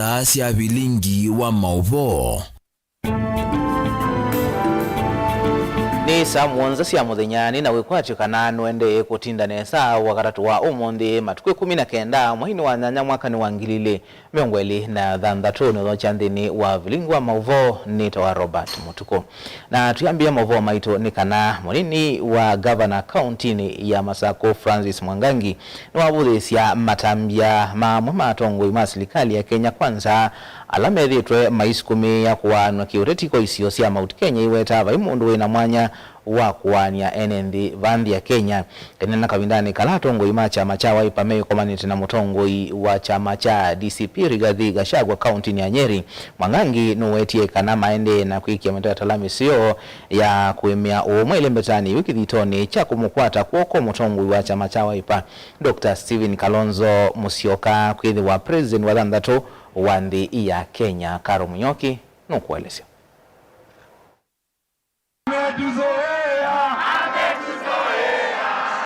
Asia vilingi wa mauvo. Ni samuonza sia muthenyani na wikwatyo kana nwende kutinda nesa wakatatu wa umonde matukwe 19 mwini wa nyanya mwaka ni wangilile miongweli na dhandatu no chandini wa vilingi wa mauvo ni tawa Robert Mutuko. Na tuyambia mauvo maito ni kana munini wa governor county ya Masako Francis Mwangangi ni wabuthisia matambia matongo ima serikali ya Kenya Kwanza alamethitwe maisikumi ya kuwanwa kiuretiko isio cia Mount Kenya iweta vaimundu wina mwanya wa kuwania enendi vandhi ya Kenya kenena kavindani kalatongo ima chama cha Wiper meyo komanite na mutongoi wa chama cha DCP Rigathi Gachagua county ya Nyeri. Mwangangi nuwetie kana maende na kuikia metoa talamisio ya kuemea umwele mbetani wiki dhitoni cha kumukwata kuoko mutongoi wa chama cha Wiper Dr. Stephen Kalonzo Musyoka kwithi wa president wa dhandatu wandhi ya Kenya. Karo Munyoki nukuelesio.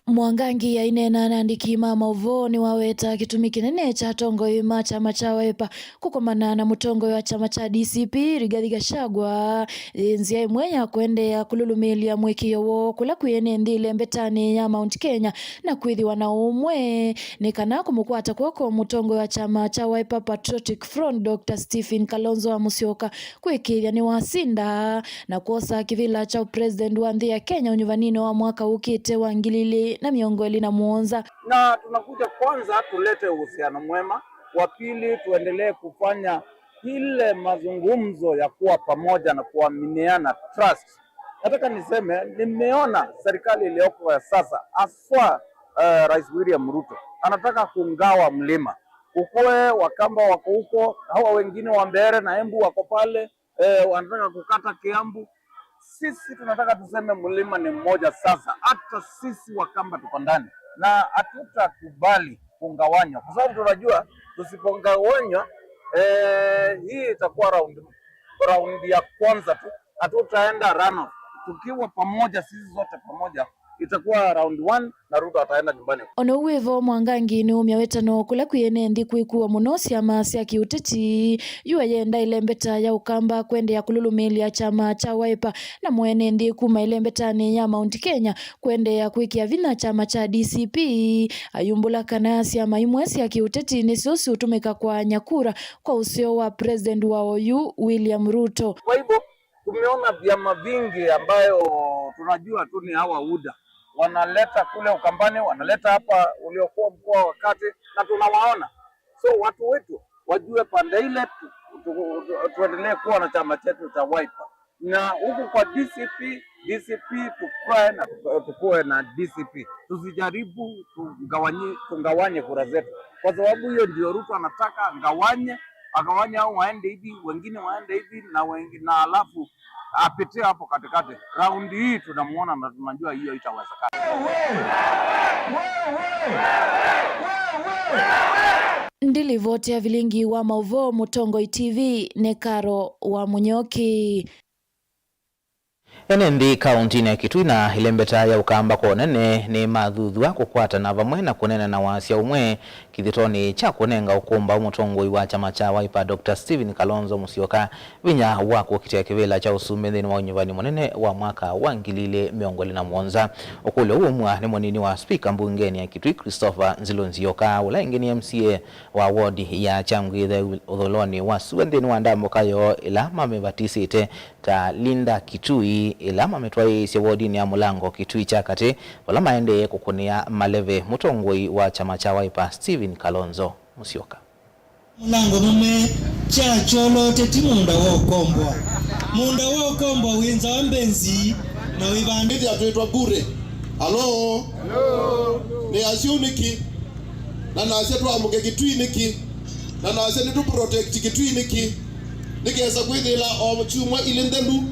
Mwangangi ya inena nandiki mama uvoni waweta kitumi kinene cha tongo ima chama cha Wiper kukomana na mutongo wa chama cha DCP Rigathi Gachagua nzia imwenya kuendea kululumilia mwekio wo kula kuyene ndile mbetani ya Mount Kenya na kwithi wanaumwe ni kana kumukwata kwoko mutongo wa chama cha Wiper Patriotic Front Dr. Stephen Kalonzo Musyoka kwikiria ni wasinda na kuosa kivila cha president wa ndhi ya Kenya unyuvanino wa mwaka ukite wangilili na miongoli na muonza. Na tunakuja kwanza tulete uhusiano mwema, wa pili tuendelee kufanya ile mazungumzo ya kuwa pamoja na kuaminiana, trust. Nataka niseme nimeona serikali iliyoko ya sasa aswa Rais William Ruto anataka kungawa mlima. Ukwe Wakamba wako huko, hawa wengine wa Mbeere na Embu wako pale, wanataka kukata Kiambu. Sisi tunataka tuseme mlima ni mmoja sasa. Hata sisi Wakamba tuko ndani na hatutakubali kungawanywa, kwa sababu tunajua tusipongawanywa hii itakuwa round ya kwanza tu, hatutaenda runoff. Tukiwa pamoja sisi zote pamoja itakuwa round 1 na Ruto ataenda nyumbani. Ono uwevo Mwangangi ni umya wetano kula kuyene ndi kuikuwa munosi ama sia kiuteti yuwa yenda ilembeta ya Ukamba kwende ya kululumilia chama cha Wiper na mwene ndi kuma ilembetani ya Mount Kenya kwende ya kuikia vina chama cha DCP ayumbula kanasi ama imwesi ya kiuteti nisiosi utumika kwa nyakura kwa usio wa president wa OU William Ruto. Kwa hivyo tumeona vyama vingi ambayo tunajua tu ni hawa UDA wanaleta kule Ukambani, wanaleta hapa uliokuwa mkoa wa kati na tunawaona. So watu wetu wajue pande ile tuendelee kuwa na chama chetu cha Wiper. Na huku kwa DCP tukae na tukue na DCP. Tusijaribu tungawanye kura zetu, kwa sababu hiyo ndio Ruto anataka, agawanye au waende hivi, wengine waende hivi na alafu apitie hapo katikati. Raundi hii tunamuona na tunajua hiyo itawezekana. Ndili vote ya vilingi wa mauvo Mutongo TV ne Karo wa Munyoki. Enendi kaunti ya Kitui na ilembeta ya Ukamba konene ni mathuthu kukwata na vamwe na kunena na wasia umwe kithitoni cha kunenga ukumba umutongoi wa chama cha Wiper Dr. Stephen Kalonzo Musyoka vinya wako kitia kivela cha usumethini wa unyuvani munene wa mwaka wangilile miongoli na muonza. Ukule uumwa ni mwanini wa speaker mbungeni ya Kitui Christopher Nzilonzioka ula ingeni MCA wa ward ya Chamgithe Utholoni wa Suwendeni wa Ndambokayo ila mamevatisite ta Linda Kitui ila mametwai sia wardini ya Mulango Kitui Chakati wala maende kukunia maleve mutongoi wa chama cha Wiper Stephen Kalonzo Musyoka. Mulango mume cha cholo teti munda wo kombo winza wambenzi na wibandidi atwetwa bure. Hello ni asiuniki na nase twamuke Kitui niki na nase nitu protect Kitui niki nikeza kwithila o chumwa ilendelu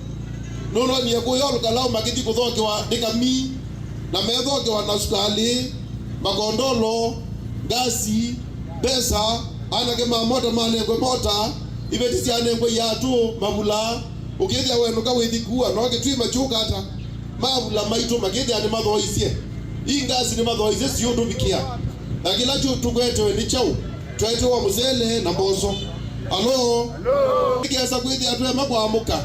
nono ni kuyol kalau magiti kuthoke wa dikami na methoke wa nasukali magondolo gasi pesa anake mamota mane kwa mota ibetisi anengwe yatu mamula ukithia wenu ka withikua no Kitui machuka hata mabula maito magithia ni mathoisie ingasi ni mathoisie sio ndubikia na kila chu tukweto ni chau tweto wa muzele na mbozo Alo kiasa kwithi atwe makwamuka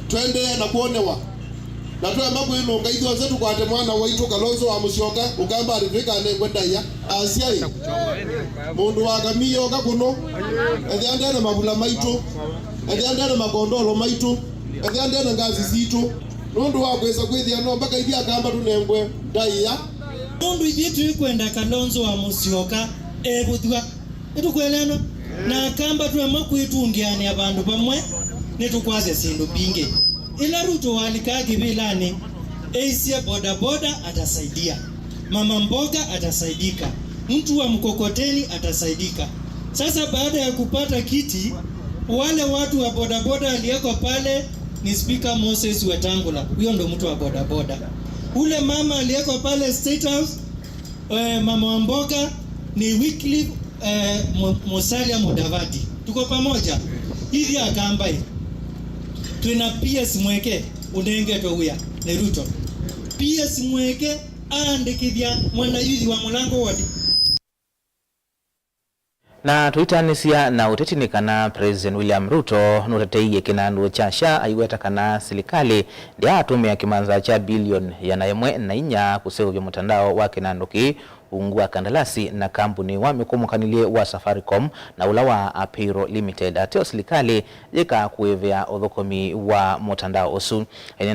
twende na kuonewa na twe makwinunga ithuo zetu kwate mwana waitu Kalonzo wa Musyoka ugamba arifika ne kwenda ya asiai mundu wa kamiyo kakuno ethiande na mabula maitu ethiande na makondolo maitu ethiande na ngazi zitu nundu wa kwesa kwithia no mpaka ithia kamba tunengwe ndaiya nundu ithie tukwenda Kalonzo wa Musyoka ebuthwa itukweleno na kamba twe makwitungiani abandu bamwe nitukwaze sindu bingi ila Ruto walikaa kibilani eisia boda boda atasaidia, mama mboga atasaidika, mtu wa mkokoteni atasaidika. Sasa baada ya kupata kiti, wale watu wa boda boda aliyeko pale ni Speaker Moses Wetangula, huyo ndo mtu wa boda boda. Ule mama aliyeko pale State House, mama wa mboga ni Wycliffe Musalia Mudavadi. Tuko pamoja hivi akamba hivi tuna PS mweke unenge toguya ni Ruto PS mweke andikithia mwana yuthi wa mulango wadi na tuitanisia na utetini kana President William Ruto nuteteiye kinandu cha SHA aiweta kana serikali ndia atumia kimanza cha bilioni ya naimwe na inya kuseuvya mtandao wa kinandu ki ungua kandalasi na kampuni wa mikumukanilie wa Safaricom na ula wa Apiro Limited ateo serikali jika kuivya uthukomi wa mtandao usu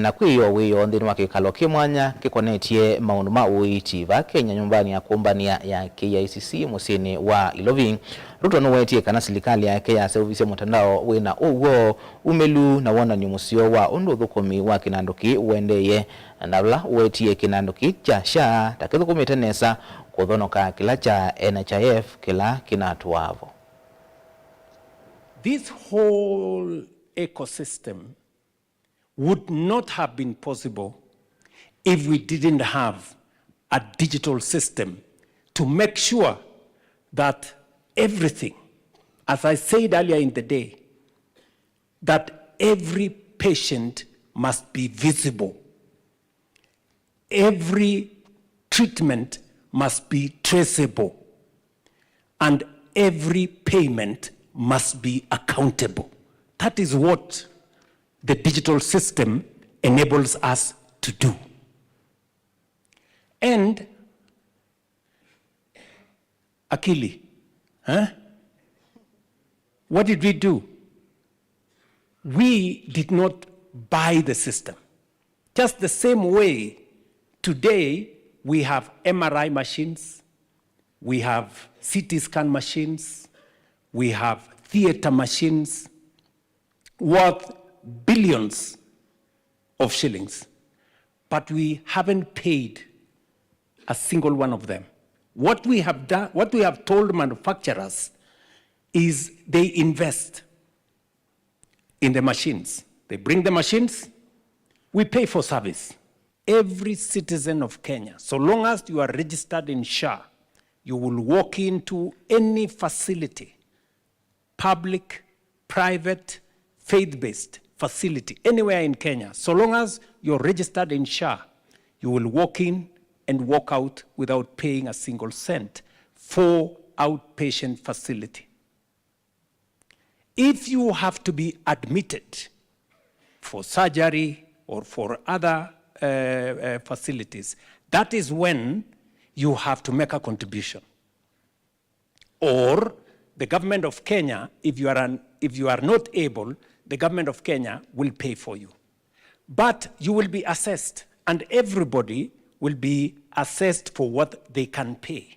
na kwiyo wiyo ndini wa kikalo kimwanya kikonetie maundu mauitiva Kenya nyumbani ya kumbania ya KICC musini wa Ilovi. Ruto nuwetie kana serikali yake ya service mtandao wina uwo umelu na wona nyumusio wa undu uthukomi wa kinanduki uendeye nabla uwetie kinanduki cha SHA takithukumitenesa kuthonoka kila cha NHIF kila kinatuavo. This whole ecosystem would not have been possible if we didn't have a digital system to make sure that everything, as I said earlier in the day, that every patient must be visible. Every treatment must be traceable. And every payment must be accountable. That is what the digital system enables us to do. And Akili, what did we do? We did not buy the system. Just the same way today we have MRI machines, we have CT scan machines, we have theater machines worth billions of shillings, but we haven't paid a single one of them. What we have done, what we have told manufacturers is they invest in the machines. They bring the machines, we pay for service. Every citizen of Kenya, so long as you are registered in SHA, you will walk into any facility, public, private, faith-based facility, anywhere in Kenya. So long as you're registered in SHA, you will walk in and walk out without paying a single cent for outpatient facility. If you have to be admitted for surgery or for other facilities, that is when you have to make a contribution. Or the government of Kenya, if you are not able, the government of Kenya will pay for you. But you will be assessed, and everybody will be assessed for what they can pay.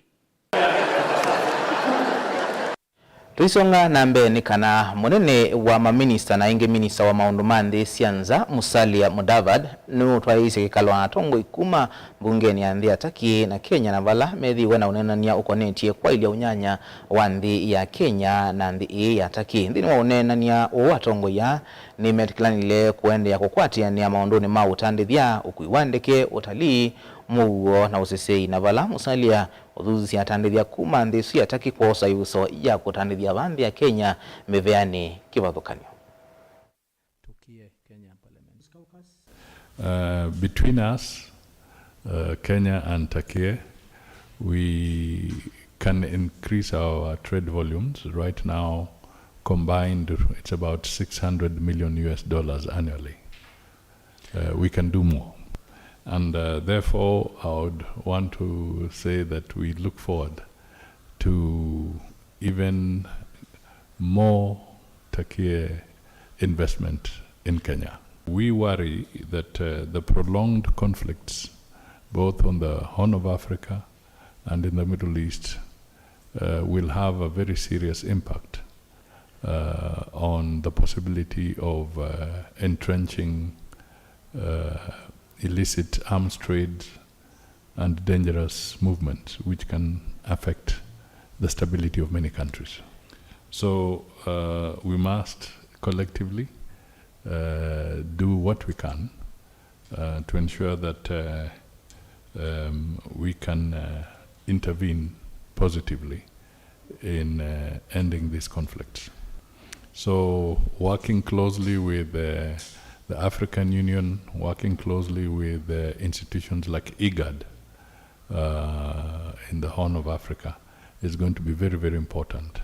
Tuisonga na mbeni kana munene wa maminista na inge minista wa maundu mandi sianza Musalia Mudavadi nu twaise kikalo atongo ikuma bungeni andi ataki na Kenya na vala methi wena unenania ukonetie kwa ili unyanya wa ndi ya Kenya na ndi ya ataki ndini wa unenania uwatongo ya ni metikilanile kuende ya kukwatia ni ya maunduni mautandithia ukuiwandeke utalii muo na usisei na vala Musalia udhuzi atandithia kuma ndisu yataki kwa osa yuso ya kutandithia bandi ya Kenya meveani kivathukanio. Between us, Kenya and Turkey, we can increase our trade volumes. Right now, combined, it's about $600 million annually. We can do more. And therefore, I would want to say that we look forward to even more Takia investment in Kenya. We worry that the prolonged conflicts, both on the Horn of Africa and in the Middle East, will have a very serious impact on the possibility of entrenching illicit arms trade and dangerous movements, which can affect the stability of many countries. So we must collectively do what we can to ensure that we can intervene positively in ending these conflicts. So working closely with the African Union, working closely with institutions like IGAD in the Horn of Africa is going to be very, very important.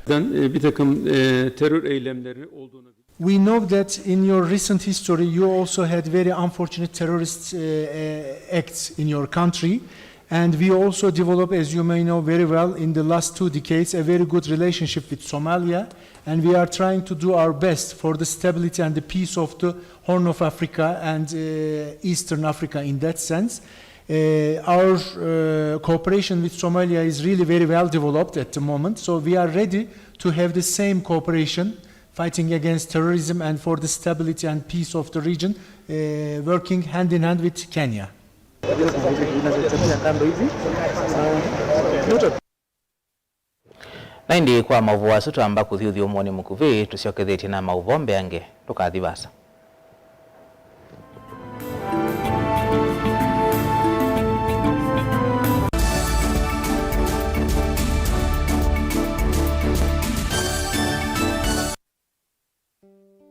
We know that in your recent history you also had very unfortunate terrorist acts in your country, and we also developed, as you may know very well, in the last 2 decades a very good relationship with Somalia, and we are trying to do our best for the stability and the peace of the Horn of Africa and Eastern Africa in that sense. Our cooperation with Somalia is really very well developed at the moment, so we are ready to have the same cooperation fighting against terrorism and for the stability and peace of the region, working hand in hand with Kenya. Naindi kwa mavu asu tuamba kuthiuthi umoni mukuvi tusiokethetie na mauvombe ange tukathibasa.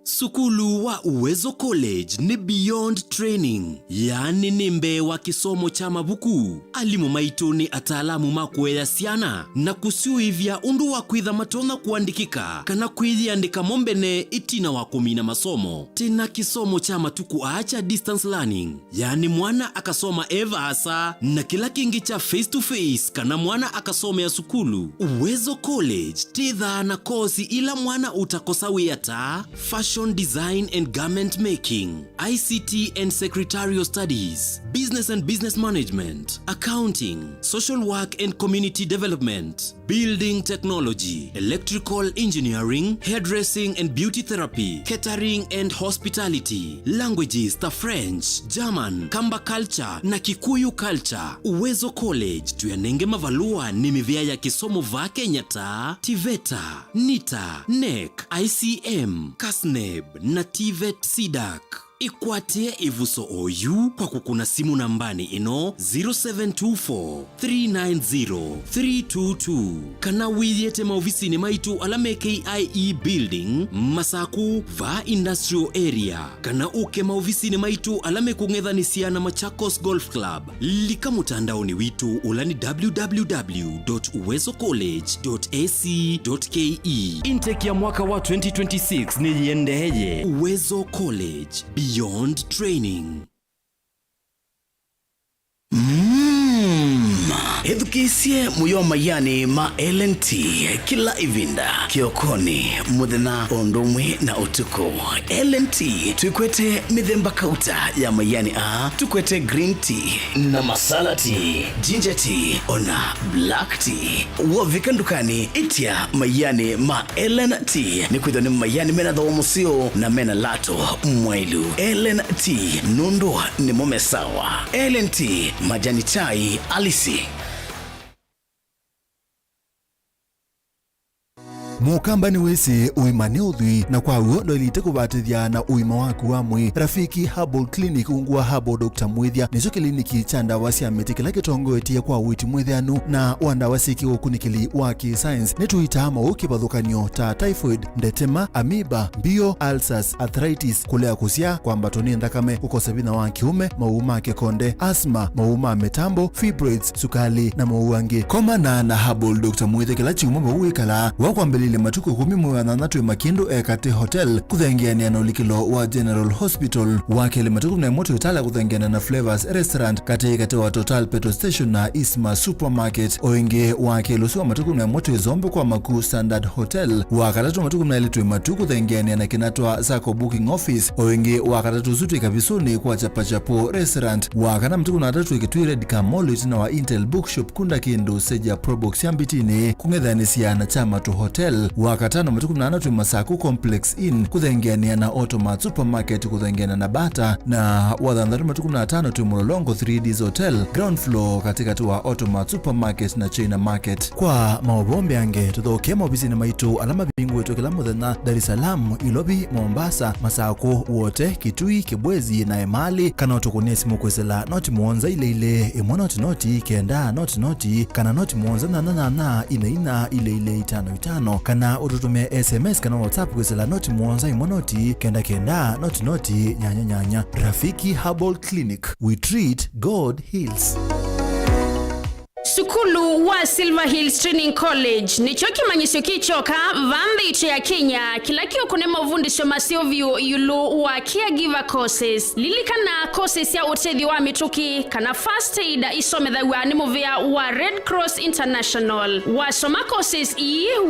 Sukulu wa Uwezo College ni beyond training, yani nimbe wa kisomo cha mabuku. Alimu maitu ni ataalamu makuea siana na kusiuivya undu wa kwitha matona kuandikika kana kwithiandika mombene itina wa kumina masomo. Tena kisomo cha matuku acha distance learning, yani mwana akasoma eva asa na kila kingi cha face to face kana mwana akasoma ya sukulu. Uwezo College titha na kosi ila mwana utakosawi ata fashion design and garment making, ICT and secretarial studies, business and business management, accounting, social work and community development, building technology, electrical engineering, hairdressing and beauty therapy, catering and hospitality, languages the French, German, Kamba culture na Kikuyu culture. Uwezo College tuyanenge mavalua ni mivia ya kisomo va Kenyatta, TVETA, NITA, NEC, ICM, KASNEB na TVET SIDAC. Ikwatie ivuso oyu kwa kukuna simu nambani ino 0724-390-322 kana wiyete maofisini maitu alame KIE building Masaku va industrial area kana uke maofisini maitu alame kungethanisia na Machakos Golf Club. Lika mutandaoni witu ulani www.uwezocollege.ac.ke. Intake ya mwaka wa 2026 ni yendeye. Uwezo College, beyond training. Edukisie muyoma yani ma LNT kila ivinda kiokoni muthena ondumwe na utuko. LNT tukwete mithemba kauta ya mayani tukwete green tea na masala tea, ginger tea ona black tea. Wovika ndukani itia mayani ma LNT ni kwithoni mayani mena thomusio na mena lato mwailu. LNT nundu ni momesawa. LNT majani chai alisi. Mukamba ni wese uimane uthui na kwa uo ndoilite kubatithia na uima waku wa mwi. Rafiki Herbal Clinic ungua Herbal Dr. Mwithia nicho kliniki cha ndawa cia miti kila kitongoetie kwa witi mwithianu na wandawa siki ukunikili wa ki-science nituitama ukibadhukanio ta typhoid, ndetema, amoeba, bio, ulcers, arthritis, kulea kusia kwa mbatoni ndakame, kukosa bina wa kiume, mauma kekonde, asthma, mauma metambo, fibroids, sukali na mauangi. Komana na Herbal Dr. Mwithia kila chiuma mauikala wakwambili ile matuko 10 mwa nanatwe makindu ekate hotel kuthengeania na ulikilo wa General Hospital wakele matuko na moto itala kuthengeania na Flavors Restaurant kate wa Total Petrol Station na Isma Supermarket oinge wakele usiwa matuko na moto izombe kwa Maku Standard Hotel wakatatu matuko na ile matuko kuthengeania na kinatwa Sako Booking Office oinge wakatatu zutu kabisoni kwa Chapachapo Restaurant wakana matuko na tatu ikitwire Kamolo na wa Intel Bookshop kunda kindu seja Probox yambitini kung'ethanisia na Chamatu Hotel wakatano matuku na anatu Masaku Complex Inn kuthengeania na Automat Supermarket kuthengeania na Bata na wathandatu matuku na atano tu Mulolongo 3Ds Hotel ground floor katika tu wa Automat Supermarket na China Market. Kwa maobombe ange tuthoke mobizini maitu alama bingu eto kila muthenya Dar es Salaam, Ilobi, Mombasa, Masako wote Kitui, Kibwezi na Emali kana utukunia simu kwesela noti muonza ile noti kenda noti kana noti muonza na ina ile 55 kana ututumia SMS kana WhatsApp kwesela noti muonza noti kenda noti nyanya. Rafiki Herbal Clinic, we treat, God heals. Sukulu wa Silver Hills Training College ni choki manyisio kichoka vambe ya Kenya kila kio kunema uvundisho masio yulu wa caregiver courses lilikana courses ya utedhi wa mituki kana first aid isomedha wa nimovea wa Red Cross International wa soma courses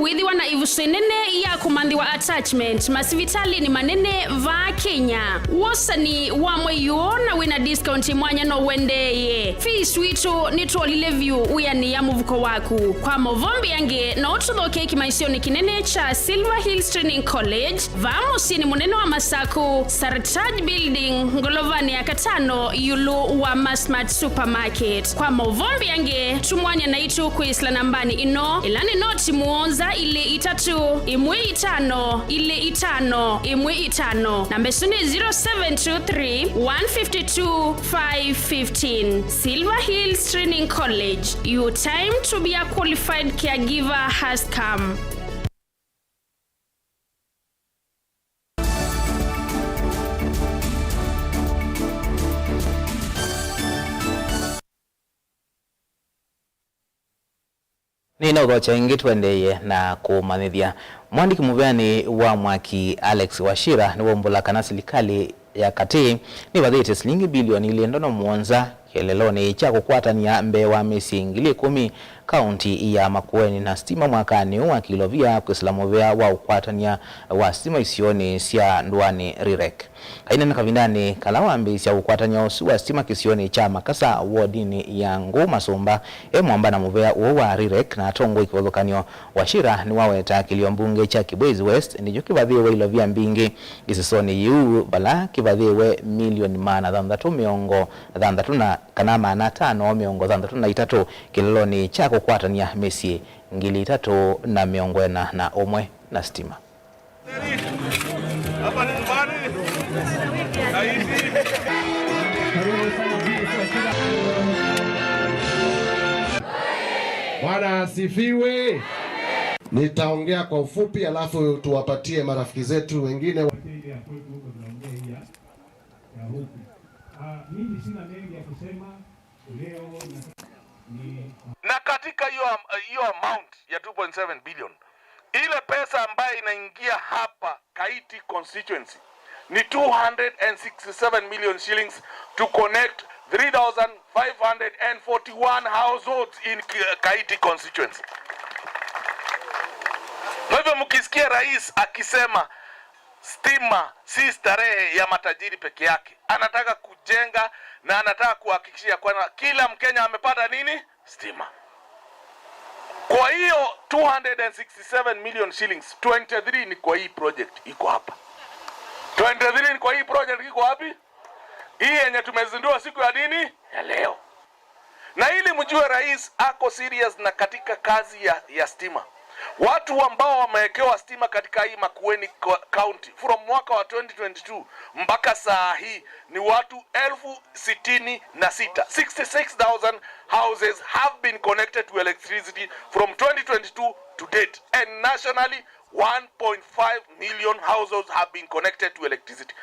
withi wana ivusenene ya kumandi wa attachment masivitali ni manene va Kenya wasani wa mweyo na wina discount mwanya no wendeye fees witu ni tuolile view uyani ya muvuko waku kwa movombi yange na utudhoke kimaisioni kinene cha Silver Hills Training College vamos ni muneno wa Masaku Sartaj Building Ngolovani ya Katano yulu wa Masmart Supermarket kwa movombi yange tumwanya na itu kuisla nambani ino ilani noti muonza ile 3 imwe 5 ile 5 imwe 5 nambesuni 0723 152 515 Silver Hills Training College. Your time to be a qualified caregiver has come. Nina ugocha ingi tuendeye na kumanithia. Mwandiki muveani wa mwaki Alex Wachira ni wombula kana serikali ya kati ni wadhite shilingi bilioni iliendono muonza kieleloni cha kukwatania mbewa misingili 10 kaunti ya Makueni na stima mwakani wa kilovia kuislamovea wa ukwatania wa stima isioni sia Ndwani Rirek. Kaina na kavindani kalawambi sia ukwatania usu wa stima kisioni cha Makasa wodini ya Nguma Somba mwamba na movea uwa Rirek na tongo ikiwolokanyo Wachira ni waweta kiliombunge cha Kibwezi West ni jukibadhiwe ilovia mbingi isisoni yu bala kibadhiwe milioni mana dhandatu miongo dhandatu na kanama na 5 miongo dhandatu na 3 kileloni cha kukwatania mesi ngili 3 na miongo na omwe na stima. Bwana asifiwe. Nitaongea kwa ufupi alafu tuwapatie marafiki zetu wengine. Mimi sina mengi ya kusema leo na katika hiyo amount ya 2.7 billion ile pesa ambayo inaingia hapa Kaiti constituency ni 267 million shillings to connect 3,541 households in Kaiti constituency. Kwa hivyo mkisikia rais akisema stima si starehe ya matajiri peke yake, anataka kujenga na anataka kuhakikishia kwamba kila Mkenya amepata nini? Stima. Kwa hiyo 267 million shillings, 23 ni kwa hii project iko hapa. 23 ni kwa hii project iko wapi? Hii yenye tumezindua siku ya nini? Ya leo. Na ili mjue rais ako serious na katika kazi ya stima. Watu ambao wamewekewa stima katika hii Makueni County from mwaka wa 2022 mpaka saa hii ni watu 66,000. 66,000 houses have been connected to electricity from 2022 to date, and nationally 1.5 million households have been connected to electricity.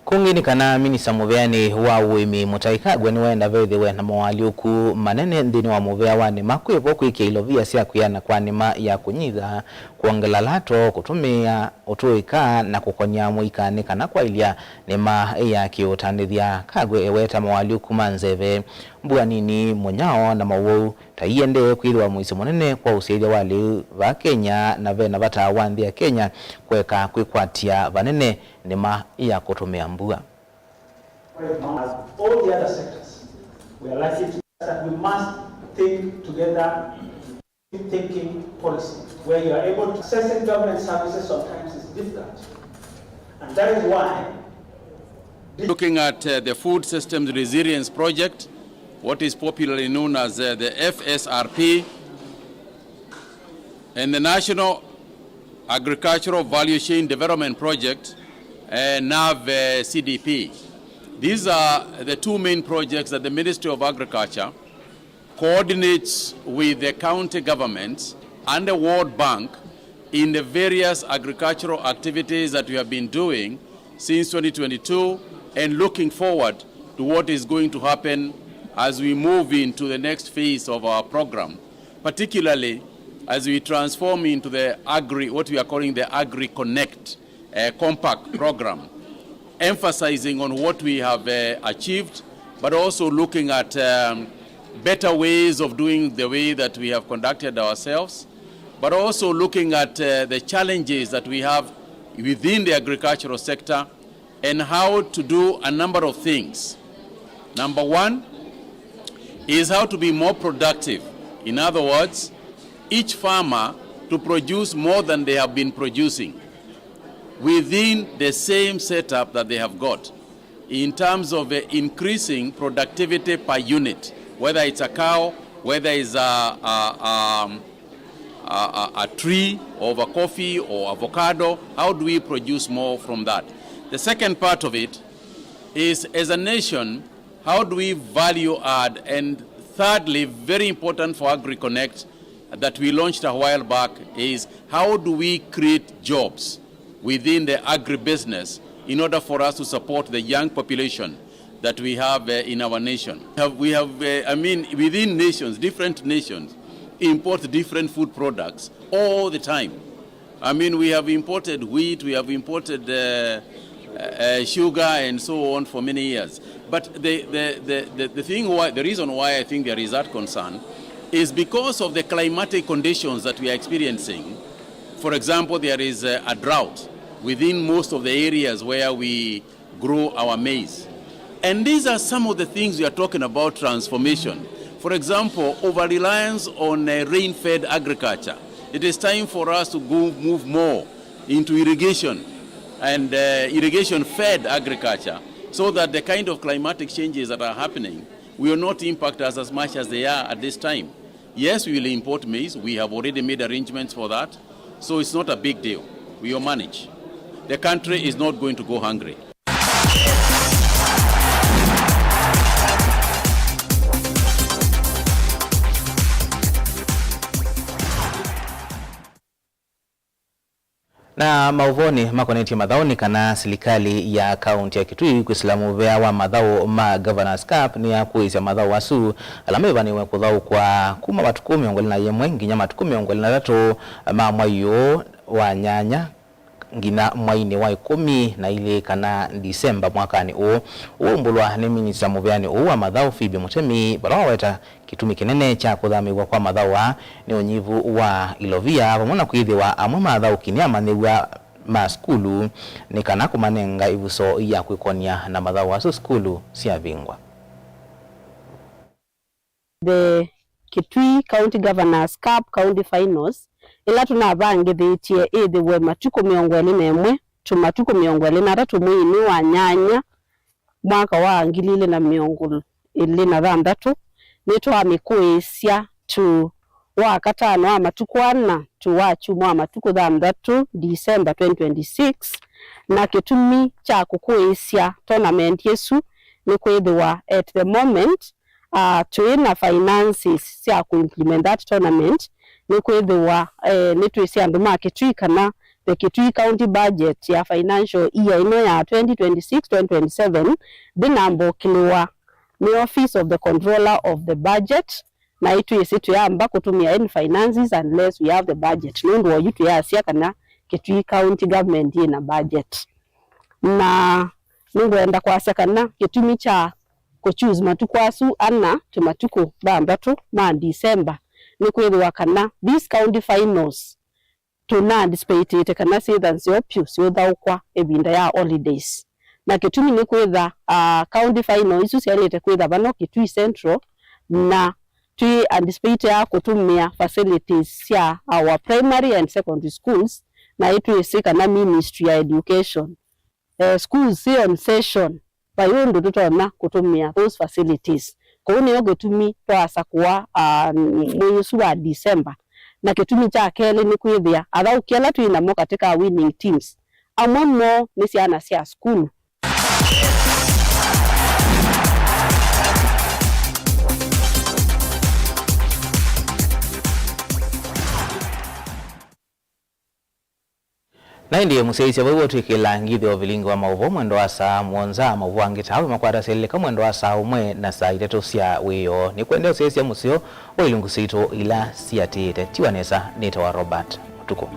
Kungini kana minisa muveani wa uimi Mutahi Kagwe ni wenda vethiwe na mawaliuku manene nthini wa muvea wani makwivo kwikia ilovia sia kuyana kwa nima ya kunyitha kuongela lato kutumia utuika na kukonya muikani kana kwa ilia nima ya kiutanithia. Kagwe eweta mawaliuku manzeve mbua nini mwenyao na mawou taiende kwithwa mwisi munene kwa usaidia wali va Kenya na vena vata wanthi ya Kenya kweka kwikwatia vanene nima ya kutumia mbua. All the other sectors, we are likely to that we must think together, thinking policy, where you are able to access government services sometimes is difficult. And that is why looking at the Food Systems Resilience Project, what is popularly known as the FSRP, and the National Agricultural Value Chain Development Project, NAV CDP. These are the two main projects that the Ministry of Agriculture coordinates with the county governments and the World Bank in the various agricultural activities that we have been doing since 2022 and looking forward to what is going to happen as we move into the next phase of our program, particularly as we transform into the what we are calling the Agri-Connect Compact program, emphasizing on what we have achieved, but also looking at better ways of doing the way that we have conducted ourselves, but also looking at the challenges that we have within the agricultural sector and how to do a number of things. Number one is how to be more productive. In other words, each farmer to produce more than they have been producing within the same setup that they have got in terms of increasing productivity per unit, whether it's a cow, whether it's a tree of a coffee or avocado. How do we produce more from that? The second part of it is, as a nation, how do we value add? And thirdly, very important for Agri-Connect that we launched a while back is how do we create jobs within the agribusiness in order for us to support the young population that we have in our nation. We have within nations, different nations import different food products all the time. I mean, we have imported wheat, we have imported sugar and so on for many years. But the reason why I think there is that concern is because of the climatic conditions that we are experiencing. For example, there is a drought within most of the areas where we grow our maize. And these are some of the things we are talking about transformation. For example, over-reliance on rain-fed agriculture. It is time for us to move more into irrigation and irrigation-fed agriculture so that the kind of climatic changes that are happening will not impact us as much as they are at this time. Yes, we will import maize. We have already made arrangements for that. So it's not a big deal. We will manage. The country is not going to go hungry. Na mauvoni makoneti madhaoni kana serikali ya kaunti ya Kitui kuislamu vea wa madhao ma Governors Cup ni ya kuisya madhao wasu alameva ni wekudhao kwa kuma watu 10 ongolina yemwe nginya watu 10 ongolina 3 ma mwayo wa nyanya ngina mwaini wa 10 na ile kana Disemba mwakani uumbulwa ni minisa muveani wa madhao Phoebe Mutemi balawa weta kitumi kinene cha kuthamiwa kwa madhao ni unyivu wa ilovia pamona kwithiwa amwe madhao kinyama niwa ma skulu ni kana kumanenga ivuso ya kwikonia na madhao aso skulu sia vingwa. The Kitui County Governors Cup County Finals ila tunabangithetie ithiwe matuko 21 tumatuko 23 mwini wa nyanya mwaka wa 2026 nitwamikuisya tu wa katano wa matuko 4 tuwachu mwa matuko 3 December 2026 na kitumi cha kukuisya tournament yesu ni kwithiwa at the moment tuina finances cia ku implement that tournament ni kwithiwa ni twisi andu makitui kana the Kitui County budget ya financial year ino ya 2026-2027 dinambo kiliwa ni Office of the Controller of the Budget na itu yesitu ya amba kutumia in finances unless we have the budget. Nundu wa yutu ya siya kana Kitui County Government na budget. Na nungu enda kwa siya kana kitumi cha kuchoose matuku asu ana tumatuku bambatu ma December. Nikweli wakana these county finals tuna anticipate kana season siopyu siodhaukwa ebinda ya holidays. Na kitumi nikwetha county final isu sialete kwetha bano Kitui Central na tui anticipate ya kutumia facilities ya our primary and secondary schools na itu isika na Ministry ya Education. Schools si on session bayundu tutona kutumia those facilities. Kwa niyo getumi twasa kuwa mwezi wa December na kitumi cha kele ni kwithia athau kiala twinamo katika winning teams amamo ni ciana cia school. Na ndiye museisya baibo twikila ngithio vilingo wa mauvo mwendo wa saa mwonza mauvo angitawe makwata seleka mwendo wa saa umwe na saa iteto cia wiyo ni kwendea useisya museo wa ilungu sito ila siatite tiwanesa nita wa Robert Mutuku.